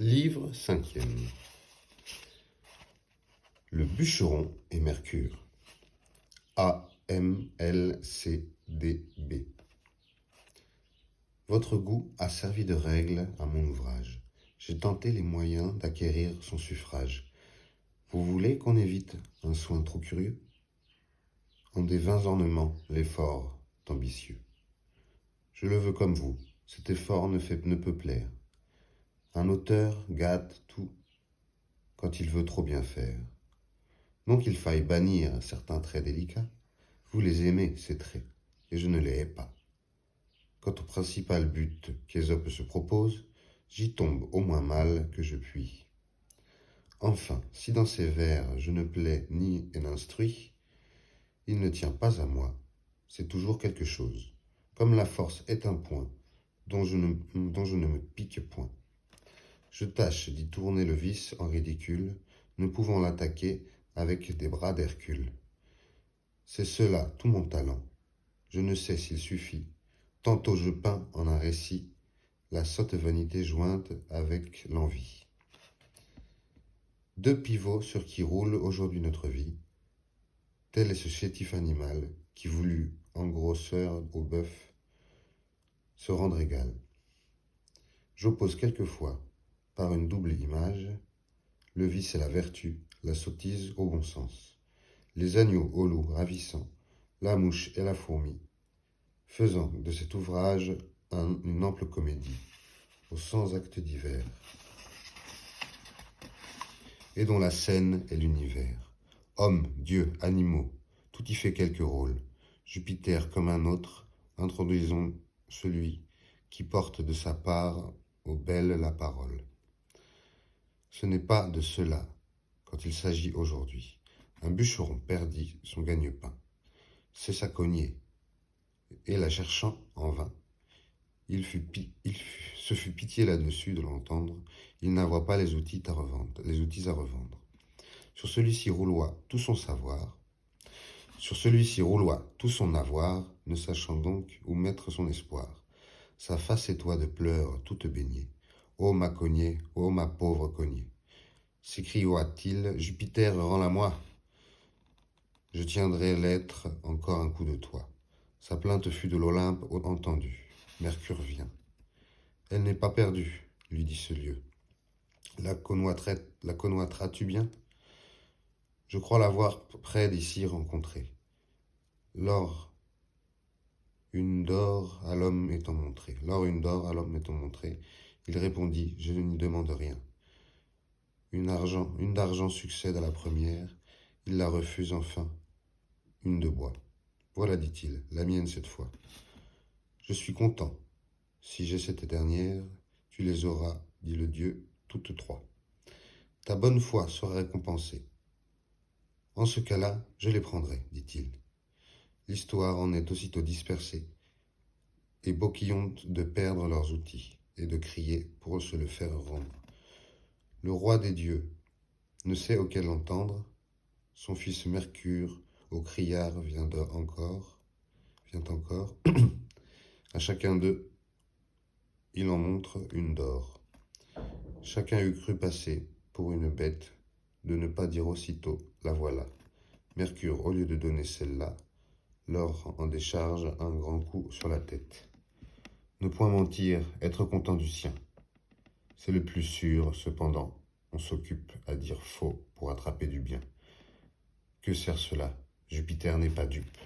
Livre 5e. Le bûcheron et Mercure. A.M.L.C.D.B. Votre goût a servi de règle à mon ouvrage. J'ai tenté les moyens d'acquérir son suffrage. Vous voulez qu'on évite un soin trop curieux? En des vains ornements, l'effort est ambitieux. Je le veux comme vous, cet effort ne peut plaire. Un auteur gâte tout quand il veut trop bien faire. Non qu'il faille bannir certains traits délicats, vous les aimez, ces traits, et je ne les hais pas. Quant au principal but qu'Ésope se propose, j'y tombe au moins mal que je puis. Enfin, si dans ces vers je ne plais ni n'instruis, il ne tient pas à moi, c'est toujours quelque chose, comme la force est un point dont je ne me pique point. Je tâche d'y tourner le vice en ridicule, ne pouvant l'attaquer avec des bras d'Hercule. C'est cela tout mon talent, je ne sais s'il suffit. Tantôt je peins en un récit la sotte vanité jointe avec l'envie. Deux pivots sur qui roule aujourd'hui notre vie, tel est ce chétif animal qui voulut, en grosseur au bœuf, se rendre égal. J'oppose quelquefois, par une double image, le vice et la vertu, la sottise au bon sens, les agneaux aux loups ravissants, la mouche et la fourmi, faisant de cet ouvrage une ample comédie, aux 100 actes divers, et dont la scène est l'univers. Hommes, dieux, animaux, tout y fait quelque rôle. Jupiter comme un autre, introduisons celui qui porte de sa part aux belles la parole. Ce n'est pas de cela quand il s'agit aujourd'hui. Un bûcheron perdit son gagne-pain, cessa cogner, et la cherchant en vain, se fut pitié là-dessus de l'entendre, il n'avoit pas les outils à revendre. Sur celui-ci rouloit tout son savoir, sur celui-ci rouloit tout son avoir, ne sachant donc où mettre son espoir. Sa face étoit de pleurs toute baignée. Ô ma cognée, ô ma pauvre cognée, s'écria-t-il, Jupiter, rends-la-moi. Je tiendrai l'être encore un coup de toi. Sa plainte fut de l'Olympe entendue. Mercure vient. Elle n'est pas perdue, lui dit ce lieu. La connoîtras-tu bien? Je crois l'avoir près d'ici rencontrée. L'or une d'or à l'homme étant montrée. Il répondit, je n'y demande rien. Une d'argent succède à la première, il la refuse enfin, une de bois. Voilà, dit-il, la mienne cette fois. Je suis content. Si j'ai cette dernière, tu les auras, dit le dieu, toutes trois. Ta bonne foi sera récompensée. En ce cas-là, je les prendrai, dit-il. L'histoire en est aussitôt dispersée, et beaux qui ont de perdre leurs outils, et de crier pour se le faire rendre. Le roi des dieux ne sait auquel entendre, son fils Mercure au criard vient encore. À chacun d'eux, il en montre une d'or. Chacun eût cru passer pour une bête, de ne pas dire aussitôt, la voilà. Mercure, au lieu de donner celle-là, leur en décharge un grand coup sur la tête. Ne point mentir, être content du sien. C'est le plus sûr, cependant, on s'occupe à dire faux pour attraper du bien. Que sert cela? Jupiter n'est pas dupe.